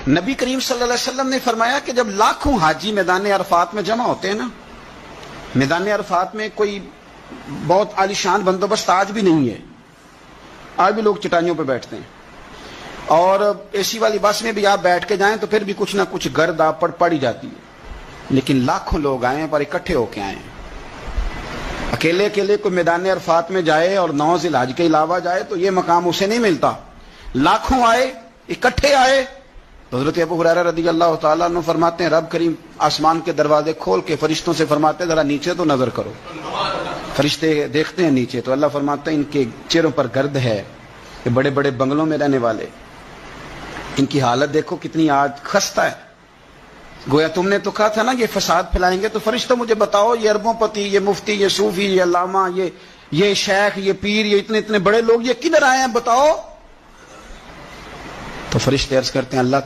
نبی کریم صلی اللہ علیہ وسلم نے فرمایا کہ جب لاکھوں حاجی میدان عرفات میں جمع ہوتے ہیں نا، میدان عرفات میں کوئی بہت عالیشان بندوبست آج بھی نہیں ہے، آج بھی لوگ چٹائیوں پہ بیٹھتے ہیں، اور اے سی والی بس میں بھی آپ بیٹھ کے جائیں تو پھر بھی کچھ نہ کچھ گرد آپ پر پڑ ہی جاتی ہے، لیکن لاکھوں لوگ آئے ہیں پر اکٹھے ہو کے آئے ہیں۔ اکیلے اکیلے کوئی میدان عرفات میں جائے اور 9 ذی الحج کے علاوہ جائے تو یہ مقام اسے نہیں ملتا۔ لاکھوں آئے، اکٹھے آئے تو حضرت ابو ہریرہ رضی اللہ تعالیٰ عنہ فرماتے ہیں رب کریم آسمان کے دروازے کھول کے فرشتوں سے فرماتے ہیں ذرا نیچے تو نظر کرو۔ فرشتے دیکھتے ہیں نیچے تو اللہ فرماتے ہیں ان کے چہروں پر گرد ہے، یہ بڑے بڑے بنگلوں میں رہنے والے، ان کی حالت دیکھو کتنی آج خستہ ہے۔ گویا تم نے تو کہا تھا نا یہ فساد پھیلائیں گے، تو فرشتوں مجھے بتاؤ یہ اربوں پتی، یہ مفتی، یہ صوفی، یہ علامہ، یہ شیخ، یہ پیر، یہ اتنے اتنے بڑے لوگ یہ کدھر آئے ہیں بتاؤ؟ تو فرشتے عرض کرتے ہیں اللہ